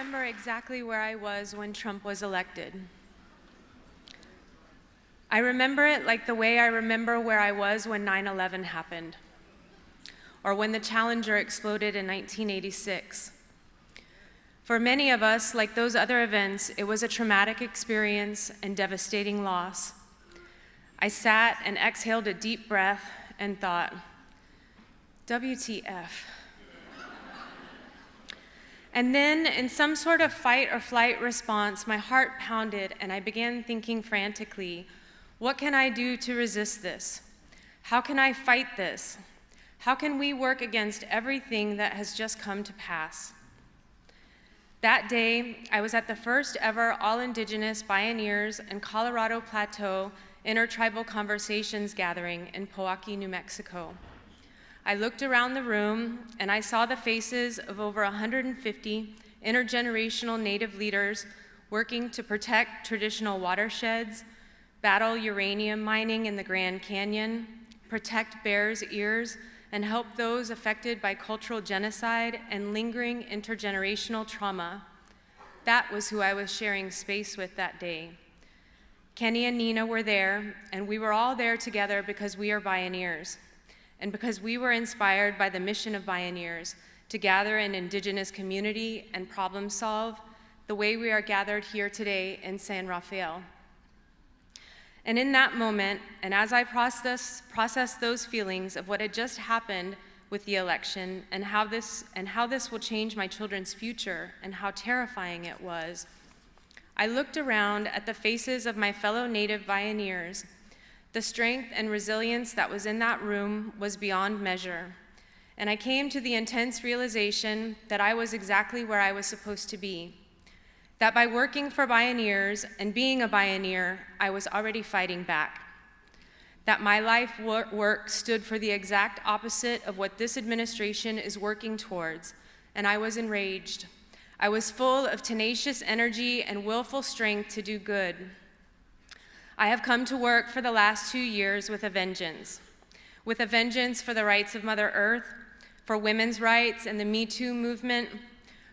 remember exactly where I was when Trump was elected. I remember it like the way I remember where I was when 9/11 happened, or when the Challenger exploded in 1986. For many of us, like those other events, it was a traumatic experience and devastating loss. I sat and exhaled a deep breath and thought, WTF. And then, in some sort of fight or flight response, my heart pounded and I began thinking frantically, what can I do to resist this? How can I fight this? How can we work against everything that has just come to pass? That day, I was at the first ever All-Indigenous Bioneers and Colorado Plateau Intertribal Conversations gathering in Pewaukee, New Mexico. I looked around the room and I saw the faces of over 150 intergenerational Native leaders working to protect traditional watersheds, battle uranium mining in the Grand Canyon, protect bears' ears, and help those affected by cultural genocide and lingering intergenerational trauma. That was who I was sharing space with that day. Kenny and Nina were there, and we were all there together because we are Bioneers, and because we were inspired by the mission of Bioneers to gather an Indigenous community and problem solve the way we are gathered here today in San Rafael. And in that moment, and as I processed those feelings of what had just happened with the election and how this will change my children's future and how terrifying it was, I looked around at the faces of my fellow Native Bioneers. The strength and resilience that was in that room was beyond measure. And I came to the intense realization that I was exactly where I was supposed to be. That by working for Bioneers and being a Bioneer, I was already fighting back. That my life work stood for the exact opposite of what this administration is working towards, and I was enraged. I was full of tenacious energy and willful strength to do good. I have come to work for the last 2 years with a vengeance for the rights of Mother Earth, for women's rights and the Me Too movement,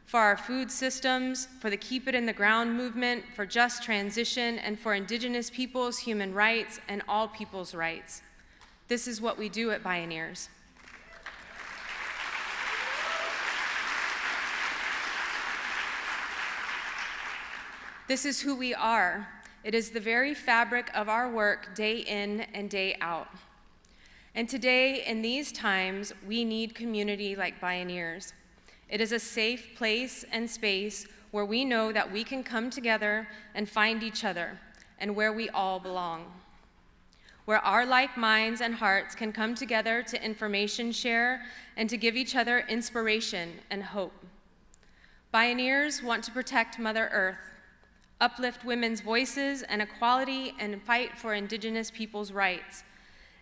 for our food systems, for the Keep It in the Ground movement, for just transition, and for Indigenous peoples' human rights and all people's rights. This is what we do at Bioneers. This is who we are. It is the very fabric of our work day in and day out. And today, in these times, we need community like Bioneers. It is a safe place and space where we know that we can come together and find each other, and where we all belong. Where our like minds and hearts can come together to information share and to give each other inspiration and hope. Bioneers want to protect Mother Earth, uplift women's voices and equality, and fight for Indigenous people's rights.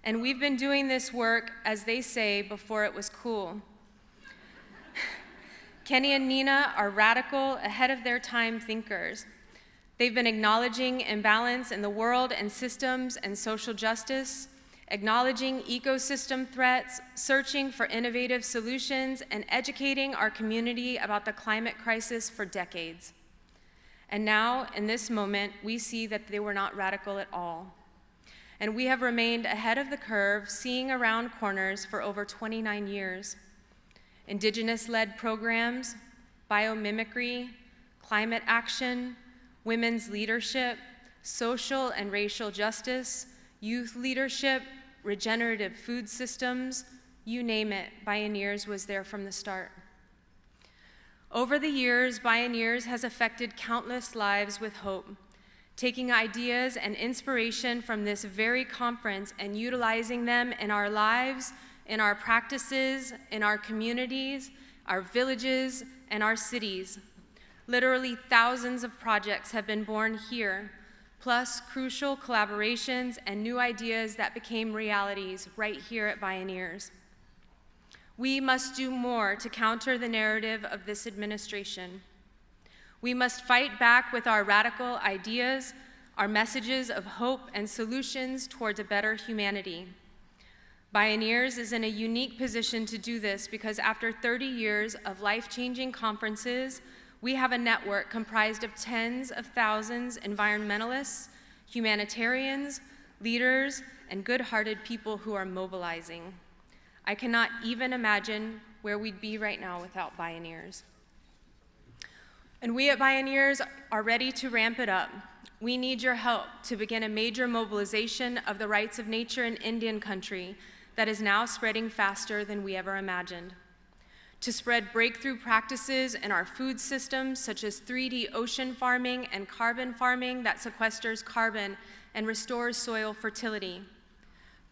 And we've been doing this work, as they say, before it was cool. Kenny and Nina are radical, ahead of their time thinkers. They've been acknowledging imbalance in the world and systems and social justice, acknowledging ecosystem threats, searching for innovative solutions, and educating our community about the climate crisis for decades. And now, in this moment, we see that they were not radical at all. And we have remained ahead of the curve, seeing around corners for over 29 years. Indigenous-led programs, biomimicry, climate action, women's leadership, social and racial justice, youth leadership, regenerative food systems, you name it, Bioneers was there from the start. Over the years, Bioneers has affected countless lives with hope, taking ideas and inspiration from this very conference and utilizing them in our lives, in our practices, in our communities, our villages, and our cities. Literally thousands of projects have been born here, plus crucial collaborations and new ideas that became realities right here at Bioneers. We must do more to counter the narrative of this administration. We must fight back with our radical ideas, our messages of hope and solutions towards a better humanity. Bioneers is in a unique position to do this because after 30 years of life-changing conferences, We have a network comprised of tens of thousands environmentalists, humanitarians, leaders, and good-hearted people who are mobilizing. I cannot even imagine where we'd be right now without Bioneers. And we at Bioneers are ready to ramp it up. We need your help to begin a major mobilization of the rights of nature in Indian country that is now spreading faster than we ever imagined. To spread breakthrough practices in our food systems, such as 3D ocean farming and carbon farming that sequesters carbon and restores soil fertility.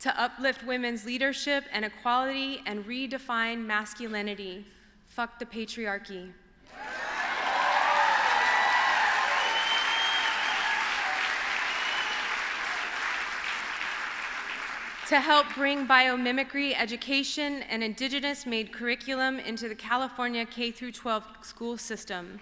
To uplift women's leadership and equality and redefine masculinity. Fuck the patriarchy. To help bring biomimicry education and indigenous-made curriculum into the California K-12 school system.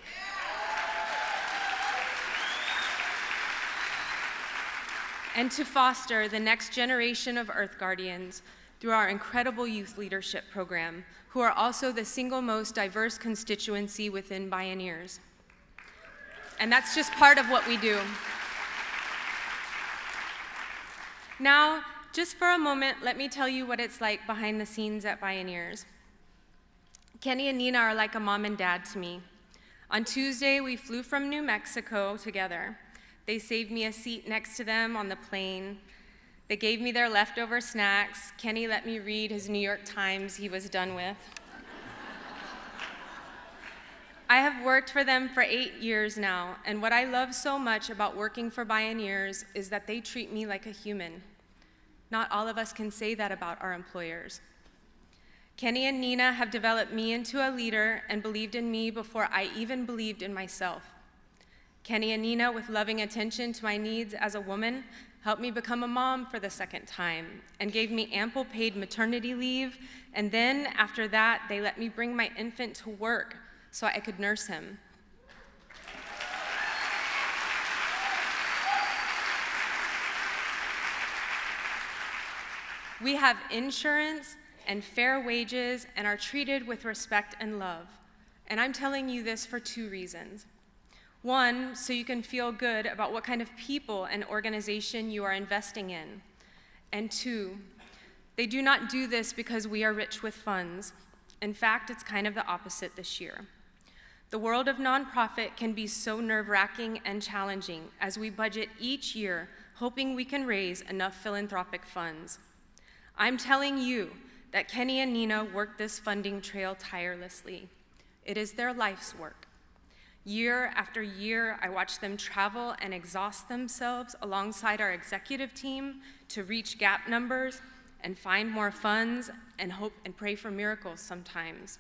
And to foster the next generation of Earth Guardians through our incredible youth leadership program, who are also the single most diverse constituency within Bioneers. And that's just part of what we do. Now, just for a moment, let me tell you what it's like behind the scenes at Bioneers. Kenny and Nina are like a mom and dad to me. On Tuesday, we flew from New Mexico together. They saved me a seat next to them on the plane. They gave me their leftover snacks. Kenny let me read his New York Times he was done with. I have worked for them for 8 years now, and what I love so much about working for Bioneers is that they treat me like a human. Not all of us can say that about our employers. Kenny and Nina have developed me into a leader and believed in me before I even believed in myself. Kenny and Nina, with loving attention to my needs as a woman, helped me become a mom for the second time and gave me ample paid maternity leave. And then after that, they let me bring my infant to work so I could nurse him. We have insurance and fair wages and are treated with respect and love. And I'm telling you this for 2 reasons. 1, so you can feel good about what kind of people and organization you are investing in. And 2, they do not do this because we are rich with funds. In fact, it's kind of the opposite this year. The world of nonprofit can be so nerve-wracking and challenging as we budget each year, hoping we can raise enough philanthropic funds. I'm telling you that Kenny and Nina work this funding trail tirelessly. It is their life's work. Year after year, I watch them travel and exhaust themselves alongside our executive team to reach gap numbers and find more funds and hope and pray for miracles sometimes.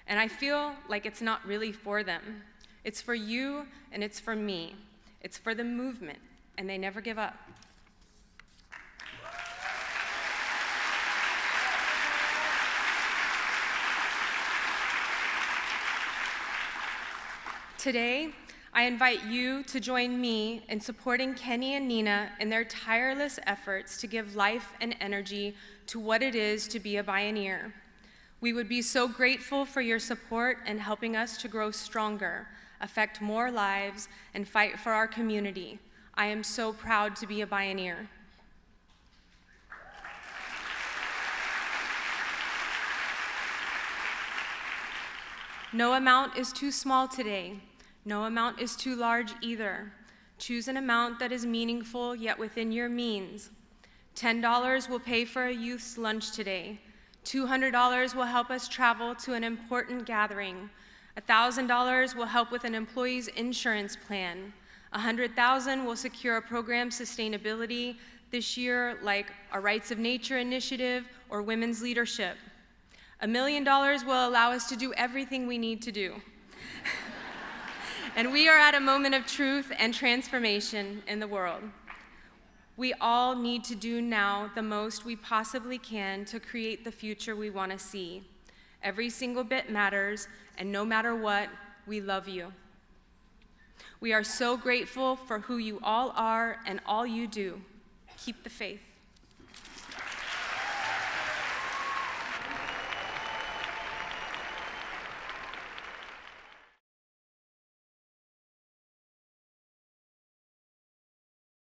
And I feel like it's not really for them. It's for you and it's for me. It's for the movement, and they never give up. Today, I invite you to join me in supporting Kenny and Nina in their tireless efforts to give life and energy to what it is to be a Bioneer. We would be so grateful for your support in helping us to grow stronger, affect more lives, and fight for our community. I am so proud to be a Bioneer. No amount is too small today. No amount is too large either. Choose an amount that is meaningful yet within your means. $10 will pay for a youth's lunch today. $200 will help us travel to an important gathering. $1,000 will help with an employee's insurance plan. $100,000 will secure a program sustainability this year, like our Rights of Nature initiative or women's leadership. $1 million will allow us to do everything we need to do. And we are at a moment of truth and transformation in the world. We all need to do now the most we possibly can to create the future we want to see. Every single bit matters, and no matter what, we love you. We are so grateful for who you all are and all you do. Keep the faith.